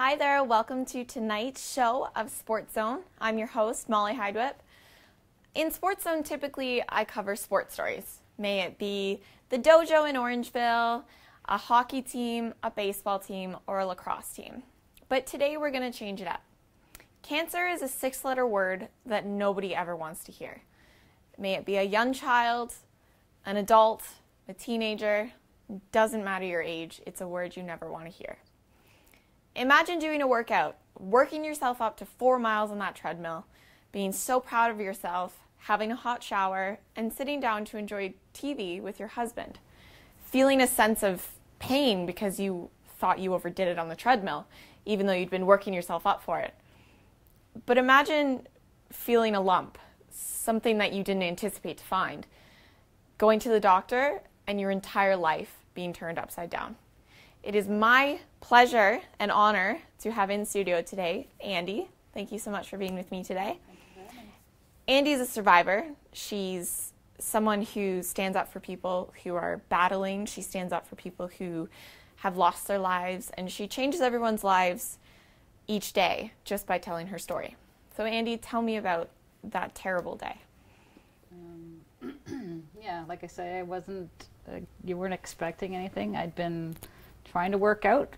Hi there, welcome to tonight's show of Sports Zone. I'm your host, Molly Hydewip. In Sports Zone, typically I cover sports stories. May it be the dojo in Orangeville, a hockey team, a baseball team, or a lacrosse team. But today we're going to change it up. Cancer is a 6-letter word that nobody ever wants to hear. May it be a young child, an adult, a teenager, doesn't matter your age, it's a word you never want to hear. Imagine doing a workout, working yourself up to 4 miles on that treadmill, being so proud of yourself, having a hot shower, and sitting down to enjoy TV with your husband. Feeling a sense of pain because you thought you overdid it on the treadmill, even though you'd been working yourself up for it. But imagine feeling a lump, something that you didn't anticipate to find, going to the doctor, and your entire life being turned upside down. It is my pleasure and honor to have in studio today Andy. Thank you so much for being with me today. Thank you very much. Andy is a survivor. She's someone who stands up for people who are battling. She stands up for people who have lost their lives, and she changes everyone's lives each day just by telling her story. So Andy, tell me about that terrible day. Yeah, like I say, you weren't expecting anything. I'd been trying to work out.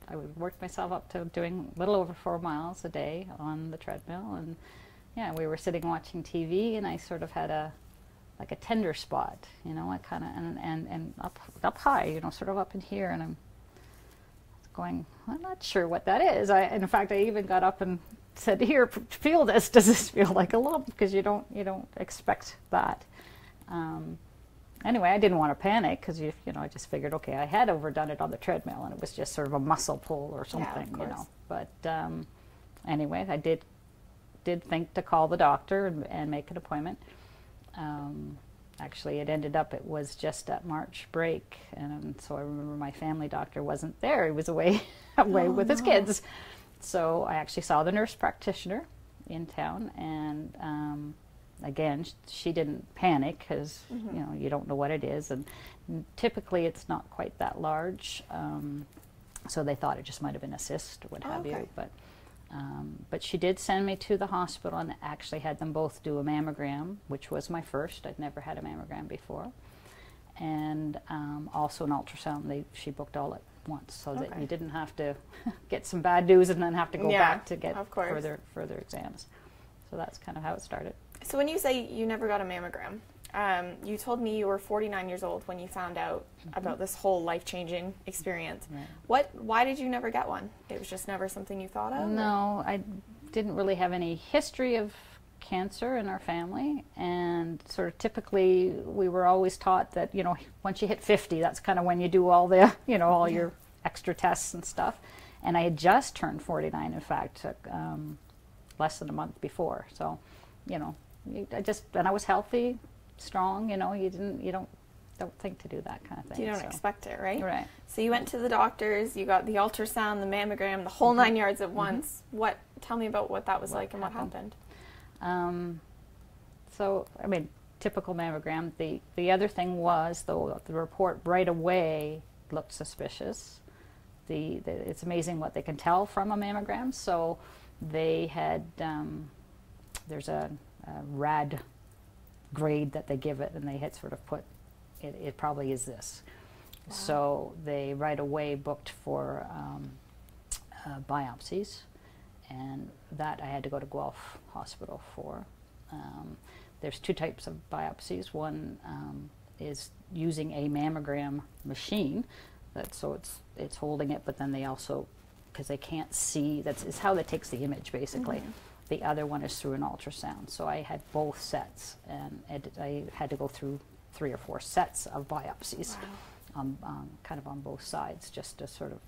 I would work myself up to doing a little over 4 miles a day on the treadmill, and yeah, we were sitting watching TV, and I sort of had a tender spot, you know, I kind of and up high, you know, sort of up in here, and I'm going, I'm not sure what that is. In fact, I even got up and said, "Here, feel this. Does this feel like a lump?" Because you don't expect that. Anyway, I didn't want to panic because you know I just figured, okay, I had overdone it on the treadmill and it was just sort of a muscle pull or something, you know. But anyway, I did think to call the doctor and make an appointment. Actually, it was just at March break, and so I remember my family doctor wasn't there. He was away with his kids. So I actually saw the nurse practitioner in town, and again, she didn't panic because you know you don't know what it is, and typically it's not quite that large. So they thought it just might have been a cyst or what have you. But she did send me to the hospital and actually had them both do a mammogram, which was my first. I'd never had a mammogram before, and also an ultrasound. She booked all at once, so that you didn't have to get some bad news and then have to go back to get further exams. So that's kind of how it started. So when you say you never got a mammogram, you told me you were 49 years old when you found out about this whole life-changing experience. Right. Why did you never get one? It was just never something you thought of? No, I didn't really have any history of cancer in our family, and sort of typically we were always taught that, you know, once you hit 50, that's kind of when you do all the, you know, all your extra tests and stuff. And I had just turned 49, in fact, less than a month before. So, you know, and I was healthy, strong, you know, you don't think to do that kind of thing. You don't expect it, right? Right. So you went to the doctors, you got the ultrasound, the mammogram, the whole 9 yards at once. Tell me about what that was like and what happened. So, I mean, typical mammogram. The other thing was, though, the report right away looked suspicious. It's amazing what they can tell from a mammogram. So they had, there's a RAD grade that they give it, and they had sort of put, it probably is this. Wow. So they right away booked for biopsies, and that I had to go to Guelph Hospital for. There's 2 types of biopsies. One is using a mammogram machine, so it's holding it, but then they also, because they can't see, it's how that takes the image basically. The other one is through an ultrasound. So I had both sets, and I had to go through 3 or 4 sets of biopsies, kind of on both sides, just to sort of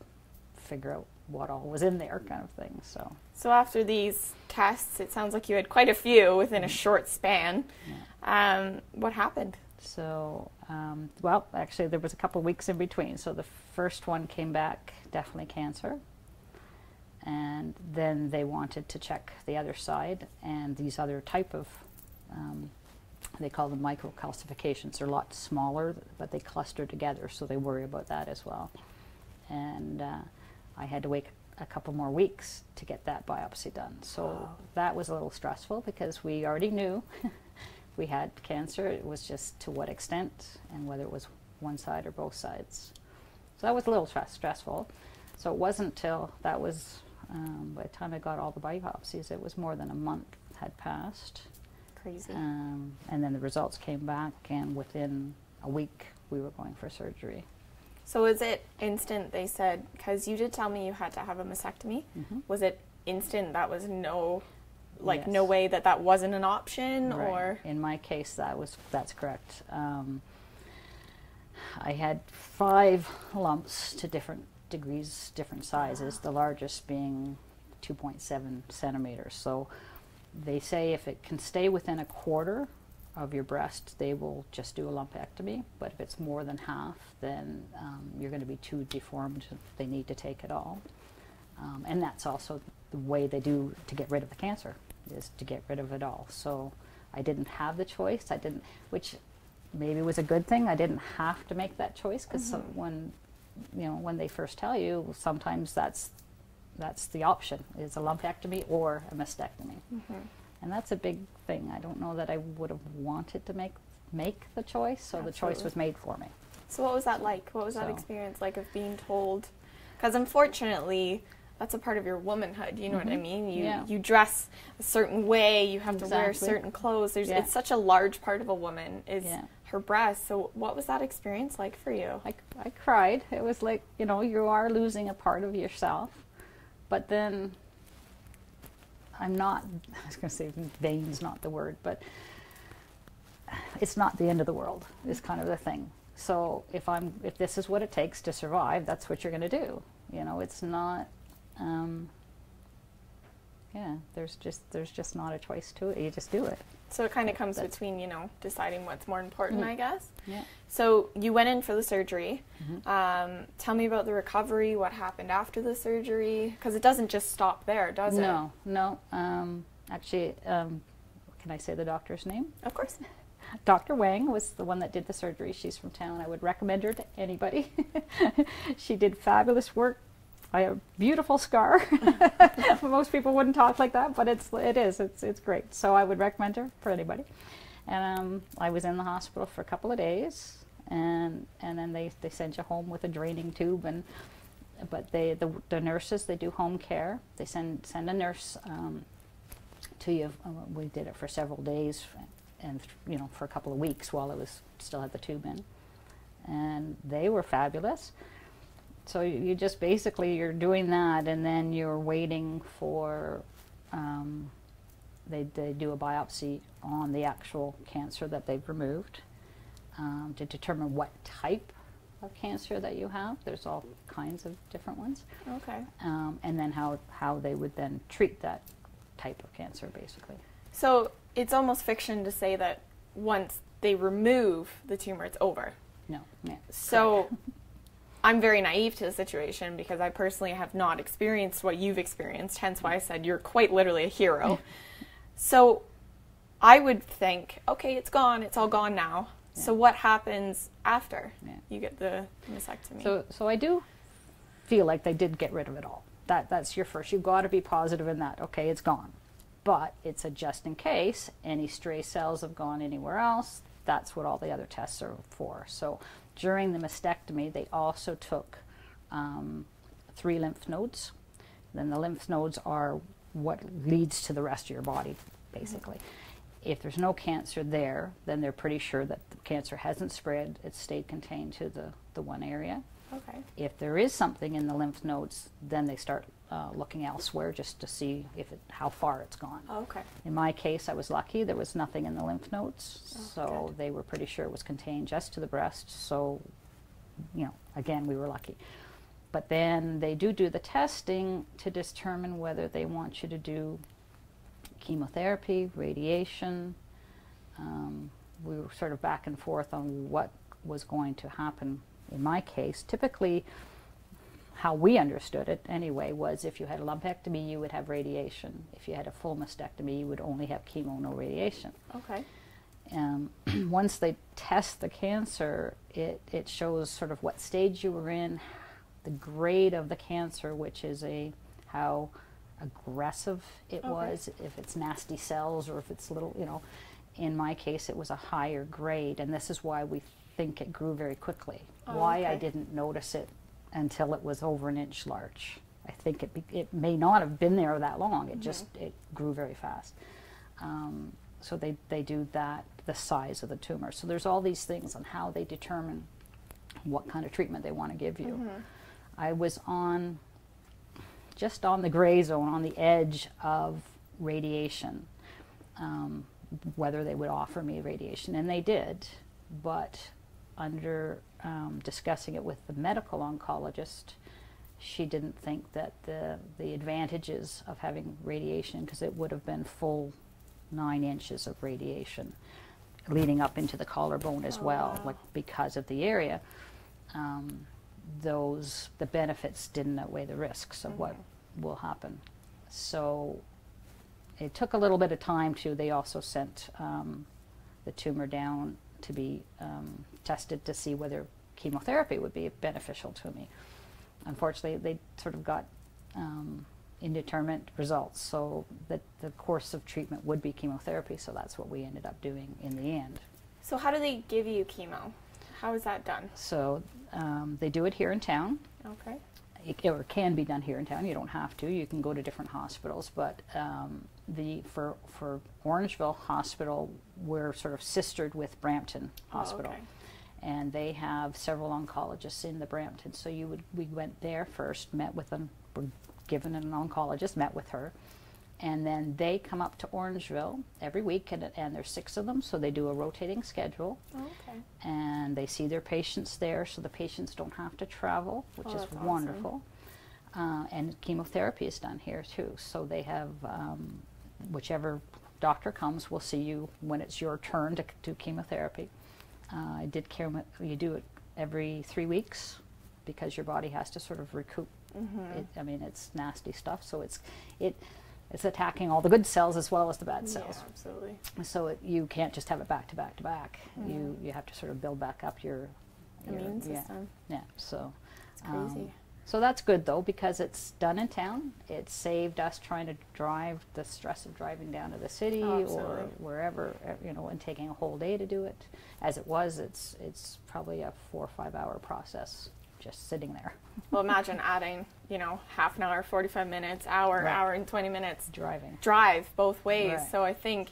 figure out what all was in there, kind of thing. So after these tests, it sounds like you had quite a few within a short span. Yeah. What happened? So, well, actually, there was a couple of weeks in between. So the first one came back definitely cancer. And then they wanted to check the other side, and these other type of, they call them microcalcifications. They're a lot smaller, but they cluster together, so they worry about that as well. And I had to wait a couple more weeks to get that biopsy done. So that was a little stressful because we already knew we had cancer. It was just to what extent and whether it was one side or both sides. So that was a little stressful. So it wasn't till that was, by the time I got all the biopsies, it was more than a month had passed. Crazy. And then the results came back, and within a week we were going for surgery. So was it instant, they said, because you did tell me you had to have a mastectomy. Was it instant? That was no, like, Yes. no way that wasn't an option? Right. Or In my case, that's correct. I had 5 lumps to different degrees, different sizes, the largest being 2.7 centimeters. So they say if it can stay within a quarter of your breast, they will just do a lumpectomy. But if it's more than half, then you're going to be too deformed. They need to take it all. And that's also the way they do to get rid of the cancer, is to get rid of it all. So I didn't have the choice. I didn't, which maybe was a good thing. I didn't have to make that choice, because when they first tell you, sometimes that's the option, is a lumpectomy or a mastectomy. And that's a big thing. I don't know that I would have wanted to make the choice, so the choice was made for me. So what was that like? What was that experience like of being told? Because unfortunately, that's a part of your womanhood, you know what I mean? You dress a certain way, you have to wear certain clothes. It's such a large part of a woman is her breast. So what was that experience like for you? I cried. It was like, you are losing a part of yourself, but then I'm not, I was going to say vain's not the word, but it's not the end of the world is kind of the thing. So if this is what it takes to survive, that's what you're going to do. It's not, there's just not a choice to it. You just do it. So it kind of comes between, deciding what's more important, I guess. Yeah. So you went in for the surgery. Tell me about the recovery, what happened after the surgery, because it doesn't just stop there, does it? No. Actually, can I say the doctor's name? Of course. Dr. Wang was the one that did the surgery. She's from town. I would recommend her to anybody. She did fabulous work. I have a beautiful scar. Most people wouldn't talk like that, but it's great. So I would recommend her for anybody. And I was in the hospital for a couple of days, and then they send you home with a draining tube. But the nurses, they do home care. They send a nurse to you. We did it for several days, and for a couple of weeks while I still had the tube in, and they were fabulous. So you just basically, you're doing that, and then you're waiting for, they do a biopsy on the actual cancer that they've removed to determine what type of cancer that you have. There's all kinds of different ones. Okay. And then how they would then treat that type of cancer, basically. So it's almost fiction to say that once they remove the tumor, it's over. No. Yeah. So I'm very naive to the situation because I personally have not experienced what you've experienced, hence why I said you're quite literally a hero. So I would think, okay, it's gone, it's all gone now. Yeah. So what happens after you get the mastectomy? So I do feel like they did get rid of it all. That's your first. You've got to be positive in that. Okay, it's gone. But it's a just in case any stray cells have gone anywhere else. That's what all the other tests are for. So during the mastectomy, they also took 3 lymph nodes. Then the lymph nodes are what leads to the rest of your body, basically. If there's no cancer there, then they're pretty sure that the cancer hasn't spread. It's stayed contained to the one area. Okay. If there is something in the lymph nodes, then they start looking elsewhere just to see how far it's gone. Okay. In my case, I was lucky. There was nothing in the lymph nodes, so good. They were pretty sure it was contained just to the breast. So, again, we were lucky. But then they do the testing to determine whether they want you to do chemotherapy, radiation. We were sort of back and forth on what was going to happen. In my case, typically, how we understood it anyway was if you had a lumpectomy, you would have radiation. If you had a full mastectomy, you would only have chemo, no radiation. Okay. Once they test the cancer, it shows sort of what stage you were in, the grade of the cancer, which is a how aggressive it was, if it's nasty cells or if it's little, you know. In my case, it was a higher grade, and this is why we think it grew very quickly. Why I didn't notice it until it was over an inch large. I think it may not have been there that long. It just, it grew very fast. So they do that, the size of the tumor. So there's all these things on how they determine what kind of treatment they want to give you. I was just on the gray zone, on the edge of radiation, whether they would offer me radiation, and they did, but under discussing it with the medical oncologist, she didn't think that the advantages of having radiation, because it would have been full 9 inches of radiation leading up into the collarbone as well, like because of the area, the benefits didn't outweigh the risks of what will happen. So it took a little bit of time too. They also sent the tumor down to be tested to see whether chemotherapy would be beneficial to me. Unfortunately, they sort of got indeterminate results, so that the course of treatment would be chemotherapy, so that's what we ended up doing in the end. So how do they give you chemo? How is that done? So they do it here in town. Okay. It can be done here in town. You don't have to. You can go to different hospitals, but for Orangeville Hospital, we're sort of sistered with Brampton Hospital. Okay. And they have several oncologists in the Brampton. So we went there first, met with them, were given an oncologist, met with her, and then they come up to Orangeville every week, and there's 6 of them, so they do a rotating schedule. Okay. And they see their patients there, so the patients don't have to travel, which is wonderful. Awesome. And chemotherapy is done here too, so they have whichever doctor comes will see you when it's your turn to do chemotherapy. You do it every 3 weeks because your body has to sort of recoup. I mean, it's nasty stuff, so it's attacking all the good cells as well as the bad cells. Yeah, absolutely. So you can't just have it back to back to back. You have to sort of build back up your immune system. Yeah, so it's crazy. So that's good though, because it's done in town. It saved us trying to drive, the stress of driving down to the city or wherever, you know, and taking a whole day to do it. As it was, it's probably a 4 or 5 hour process just sitting there. Well, imagine adding, you know, half an hour, 45 minutes, hour and 20 minutes drive both ways. Right. So I think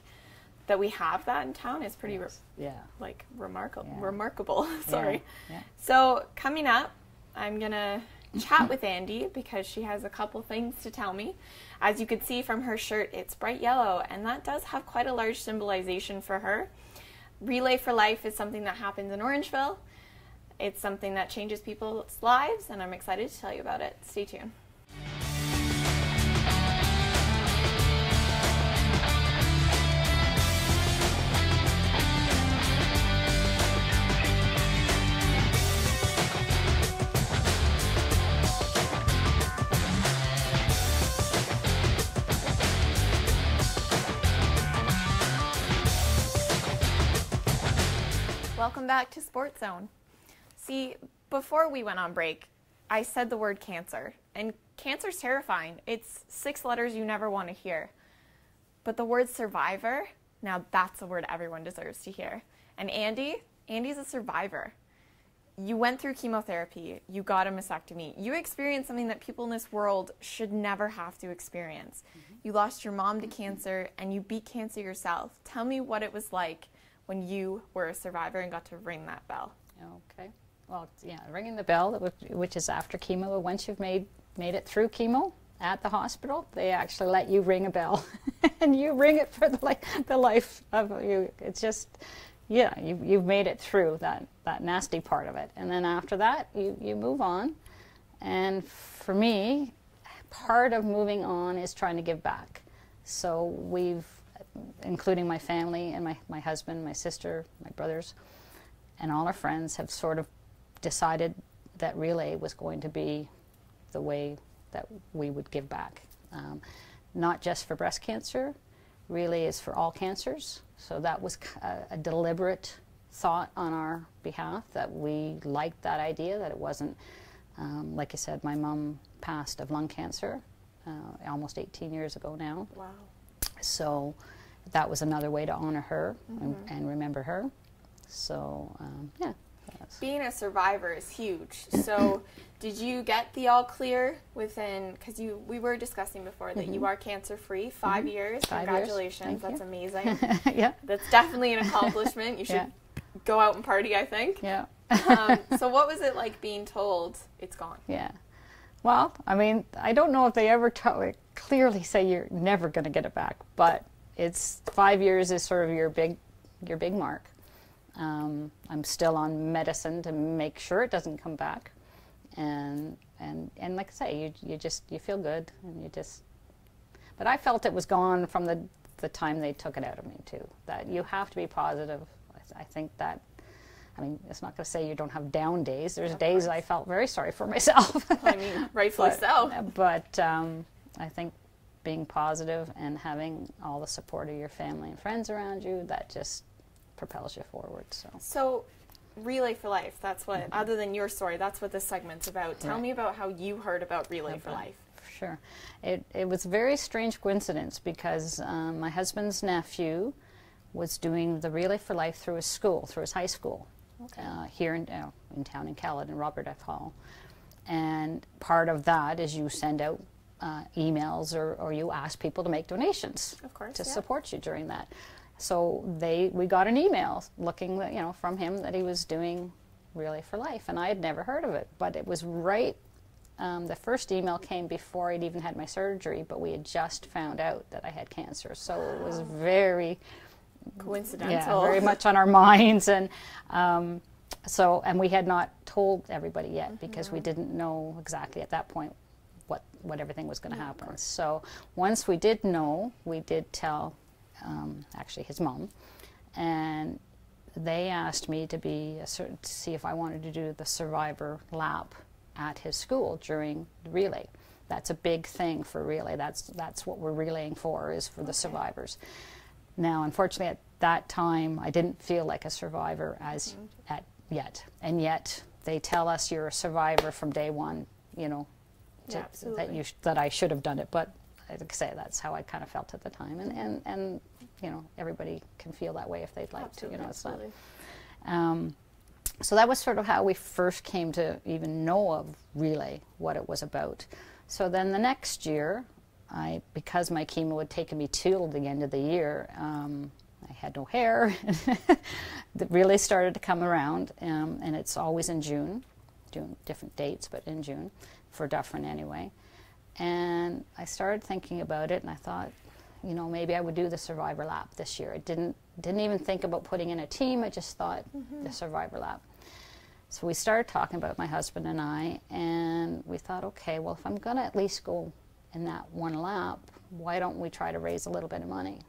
that we have that in town is pretty like remarkable. Sorry. Yeah. So coming up, I'm gonna chat with Andy because she has a couple things to tell me. As you can see from her shirt, it's bright yellow, and that does have quite a large symbolization for her. Relay for Life is something that happens in Orangeville. It's something that changes people's lives, and I'm excited to tell you about it. Stay tuned. Welcome back to Sports Zone. See, before we went on break, I said the word cancer, and cancer's terrifying. It's 6 letters you never want to hear. But the word survivor, now that's a word everyone deserves to hear. And Andy's a survivor. You went through chemotherapy, you got a mastectomy, you experienced something that people in this world should never have to experience. You lost your mom to cancer, and you beat cancer yourself. Tell me what it was like when you were a survivor and got to ring that bell. Okay. Well, yeah, ringing the bell, which is after chemo. Once you've made it through chemo at the hospital, they actually let you ring a bell, and you ring it for the life of you. It's just, yeah, you've made it through that nasty part of it, and then after that, you move on. And for me, part of moving on is trying to give back. So we've, including my family and my husband, my sister, my brothers, and all our friends have sort of decided that Relay was going to be the way that we would give back. Not just for breast cancer, Relay is for all cancers. So that was a deliberate thought on our behalf, that we liked that idea, that it wasn't, like I said, my mom passed of lung cancer, almost 18 years ago now. Wow. So that was another way to honor her and remember her. So, yeah. Being a survivor is huge. So did you get the all clear within, because we were discussing before that you are cancer-free, 5 years. 5 Congratulations. Years. That's amazing. Yeah. That's definitely an accomplishment. You should go out and party, I think. Yeah. So what was it like being told it's gone? Yeah. Well, I mean, I don't know if they ever clearly say you're never going to get it back, but it's 5 years is sort of your big mark. I'm still on medicine to make sure it doesn't come back, and like I say, you feel good, and you just. But I felt it was gone from the time they took it out of me too. That you have to be positive. I think that. I mean, it's not going to say you don't have down days. There's days I felt very sorry for myself. I mean, rightfully so. But I think being positive and having all the support of your family and friends around you, that just propels you forward. So Relay for Life, that's what, other than your story, that's what this segment's about. Tell me about how you heard about Relay for Life. Sure. It was a very strange coincidence because my husband's nephew was doing the Relay for Life through his school, through his high school. Okay. Here in town in Caledon, Robert F. Hall. And part of that is you send out emails or you ask people to make donations to support you during that. So we got an email looking, from him that he was doing Relay for Life, and I had never heard of it. But it was right, the first email came before I'd even had my surgery, but we had just found out that I had cancer. So it was very coincidental. Yeah, very much on our minds, and and we had not told everybody yet because we didn't know exactly at that point what everything was going to happen. So once we did know, we did tell actually his mom, and they asked me to see if I wanted to do the survivor lap at his school during the relay. That's a big thing for relay. That's what we're relaying for, is for the survivors. Now, unfortunately, at that time, I didn't feel like a survivor yet. And yet, they tell us you're a survivor from day one, that I should have done it. But like I say, that's how I kind of felt at the time. And everybody can feel that way if they'd like to. It's not. So that was sort of how we first came to even know of Relay, what it was about. So then the next year, because my chemo had taken me till the end of the year, I had no hair. It really started to come around, and it's always in June, different dates, but in June, for Dufferin anyway. And I started thinking about it, and I thought, maybe I would do the Survivor Lap this year. I didn't even think about putting in a team. I just thought the Survivor Lap. So we started talking about, my husband and I, and we thought, okay, well, if I'm going to at least go in that one lap, why don't we try to raise a little bit of money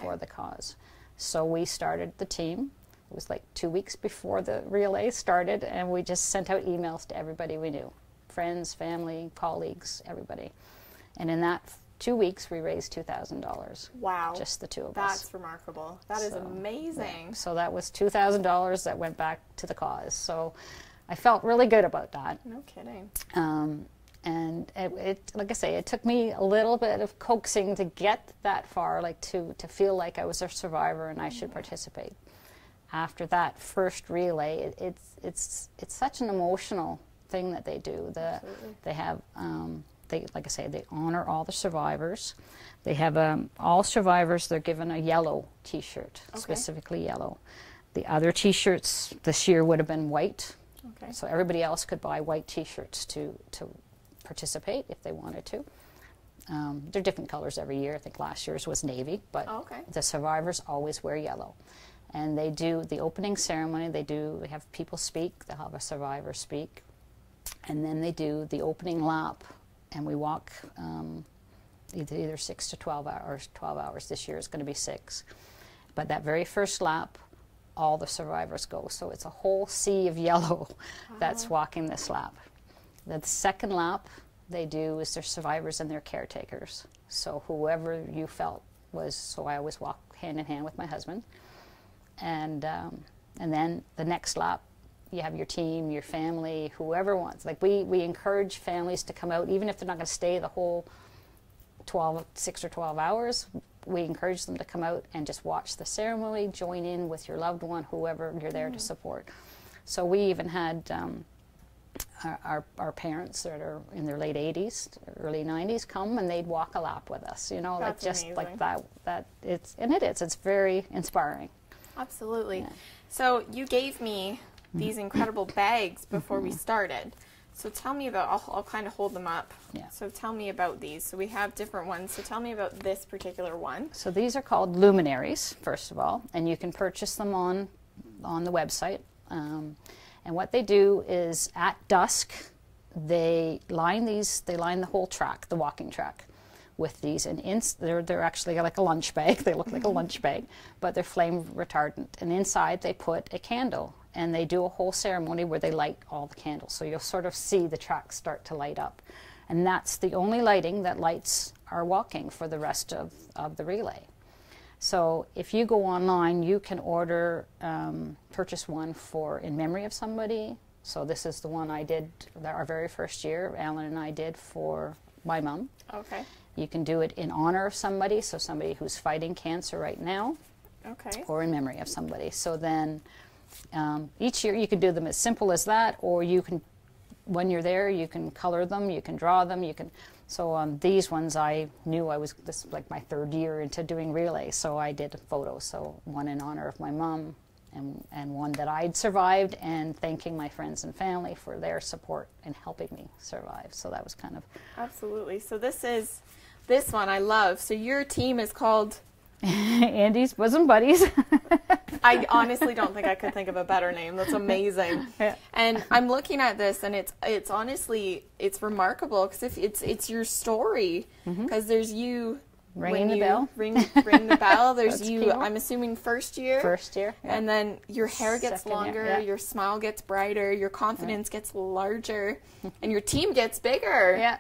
for the cause? So we started the team. It was like 2 weeks before the relay started, and we just sent out emails to everybody we knew, friends, family, colleagues, everybody. And in that 2 weeks, we raised $2,000. Wow. Just the two of us. That's remarkable. That is amazing. Yeah. So that was $2,000 that went back to the cause. So I felt really good about that. No kidding. And it, like I say, it took me a little bit of coaxing to get that far, like to feel like I was a survivor and I should participate. After that first relay, it's such an emotional thing that they do. They have, like I say, they honor all the survivors. They have all survivors. They're given a yellow T-shirt, specifically yellow. The other T-shirts this year would have been white. Okay. So everybody else could buy white T-shirts to participate if they wanted to. They're different colors every year. I think last year's was navy, but the survivors always wear yellow. And they do the opening ceremony. They have people speak. They'll have a survivor speak. And then they do the opening lap, and we walk either 6 to 12 hours. 12 hours this year is going to be 6. But that very first lap, all the survivors go. So it's a whole sea of yellow that's walking this lap. The second lap they do is their survivors and their caretakers. So whoever you felt was, so I always walk hand in hand with my husband. And then the next lap, you have your team, your family, whoever wants. Like we encourage families to come out, even if they're not going to stay the whole 6 or 12 hours. We encourage them to come out and just watch the ceremony, join in with your loved one, whoever you're there to support. So we even had our parents that are in their late 80s, early 90s come, and they'd walk a lap with us, you know, like That's just amazing. like that. It's very inspiring. Absolutely. Yeah. So you gave me these incredible bags before we started. So tell me about, I'll kind of hold them up. Yeah. So tell me about these. So we have different ones. So tell me about this particular one. So these are called luminaries, first of all, and you can purchase them on the website. And what they do is at dusk, they line the whole track, the walking track, with these. And they're actually like a lunch bag. They look like a lunch bag, but they're flame retardant. And inside they put a candle. And they do a whole ceremony where they light all the candles. So you'll sort of see the track start to light up. And that's the only lighting that lights our walking for the rest of the relay. So if you go online, you can order, purchase one in memory of somebody. So this is the one I did our very first year, Alan and I did for my mom. Okay. You can do it in honor of somebody, so somebody who's fighting cancer right now. Okay. Or in memory of somebody. So then each year you can do them as simple as that, or you can, when you're there, you can color them, you can draw them, you can. So on these ones, I knew this was like my 3rd year into doing relay, so I did photos. So one in honor of my mom, and one that I'd survived, and thanking my friends and family for their support in helping me survive. So that was kind of. Absolutely. So this one I love. So your team is called Andy's Bosom Buddies. I honestly don't think I could think of a better name. That's amazing. Yeah. And I'm looking at this, and it's honestly, it's remarkable because it's your story, because there's you Ringing the bell. Ring the bell. There's That's you. cool. I'm assuming first year. First year. Yeah. And then your hair gets Second year, longer, yeah. your smile gets brighter, your confidence gets larger, and your team gets bigger. Yeah.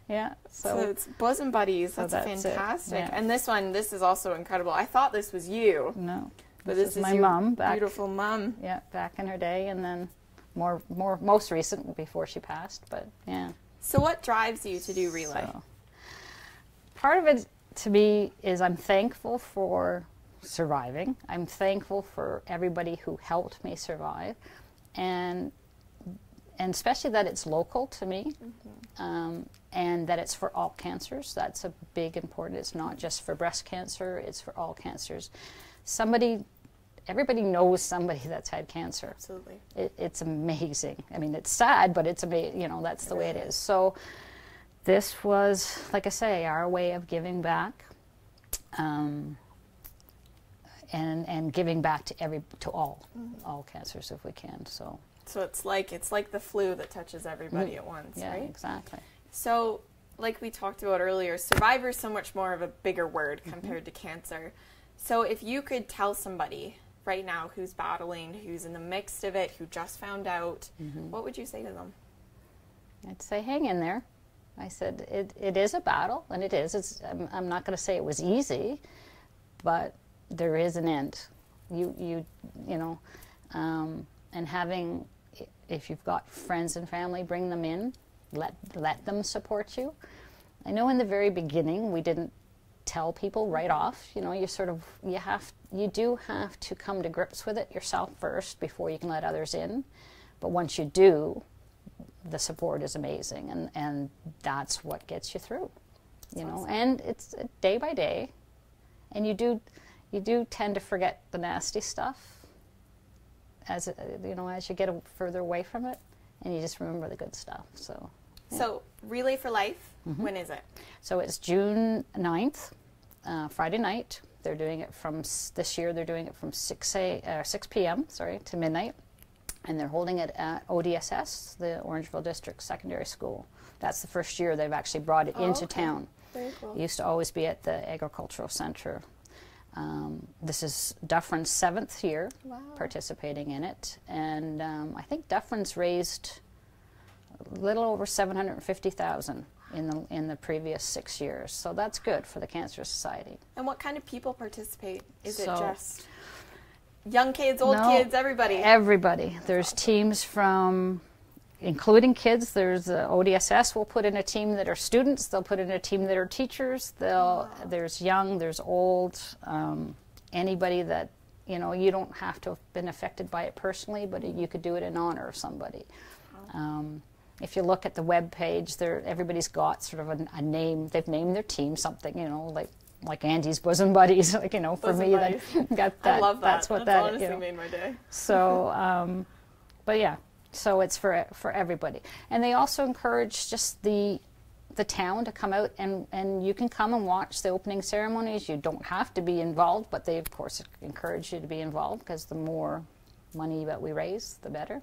Yeah. So it's Bosom Buddies. That's fantastic. Yeah. And this is also incredible. I thought this was you. No. But this is my your mom. beautiful mom. Yeah, back in her day, and then most recent before she passed. But yeah. So what drives you to do relay? So, part of it to me is I'm thankful for surviving. I'm thankful for everybody who helped me survive, and especially that it's local to me, and that it's for all cancers. That's a big important. It's not just for breast cancer. It's for all cancers. Everybody knows somebody that's had cancer. Absolutely. It's amazing. I mean, it's sad, but it's amazing. You know, that's the way it is. So this was, like I say, our way of giving back, and giving back to all cancers if we can. So it's like the flu that touches everybody at once, yeah, right? Exactly. So, like we talked about earlier, survivor is so much more of a bigger word compared to cancer. So if you could tell somebody right now who's battling, who's in the midst of it, who just found out, what would you say to them? I'd say, hang in there. I said, it is a battle, and it is. I'm not going to say it was easy, but there is an end. You know, and having, if you've got friends and family, bring them in, let them support you. I know in the very beginning we didn't tell people right off. You know, you do have to come to grips with it yourself first before you can let others in. But once you do, the support is amazing, and that's what gets you through. You know, and it's day by day, and you do tend to forget the nasty stuff as you get further away from it, and you just remember the good stuff. So. Yeah. So Relay for Life, when is it? So it's June 9th, Friday night. They're doing it this year they're doing it from 6 p.m. To midnight. And they're holding it at ODSS, the Orangeville District Secondary School. That's the first year they've actually brought it into town. Very cool. It used to always be at the Agricultural Center. This is Dufferin's 7th year participating in it. And I think Dufferin's raised a little over $750,000 in the previous 6 years. So that's good for the Cancer Society. And what kind of people participate? Is it just young kids, old kids, everybody? Everybody. There's teams from including kids. There's ODSS will put in a team that are students. They'll put in a team that are teachers. There's young, there's old, anybody that, you know, you don't have to have been affected by it personally, but you could do it in honor of somebody. If you look at the web page, everybody's got sort of a name. They've named their team something, you know, like Andy's Bosom Buddies. Like, you know, for Bosom me, buddies. that I love that. That's what That's that, honestly you know. made my day. So, but yeah, so it's for everybody. And they also encourage just the town to come out, and you can come and watch the opening ceremonies. You don't have to be involved, but they of course encourage you to be involved, because the more money that we raise, the better.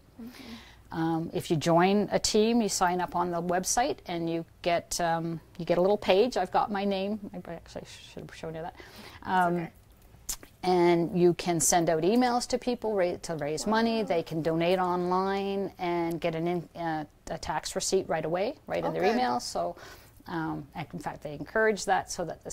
If you join a team, you sign up on the website, and you get a little page. I've got my name. I actually should have shown you that. Okay. And you can send out emails to people to raise money. They can donate online and get a tax receipt right away, in their email. So, in fact, they encourage that, so that it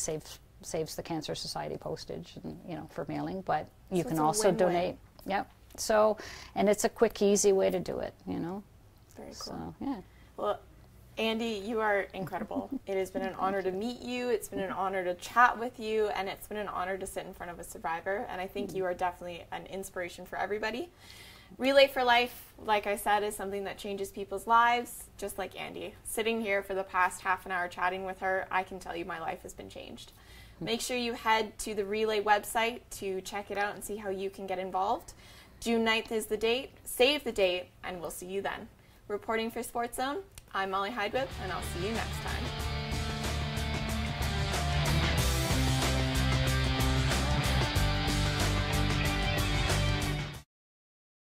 saves the Cancer Society postage, and, you know, for mailing. But you can also donate. Yep. So, and it's a quick, easy way to do it, you know. Very cool. So, yeah. Well, Andy, you are incredible. It has been an honor to meet you. It's been an honor to chat with you, and it's been an honor to sit in front of a survivor. And I think you are definitely an inspiration for everybody. Relay for Life, like I said, is something that changes people's lives, just like Andy. Sitting here for the past half an hour chatting with her, I can tell you my life has been changed. Make sure you head to the Relay website to check it out and see how you can get involved. June 9th is the date. Save the date, and we'll see you then. Reporting for Sports Zone, I'm Molly Heidwip, and I'll see you next time.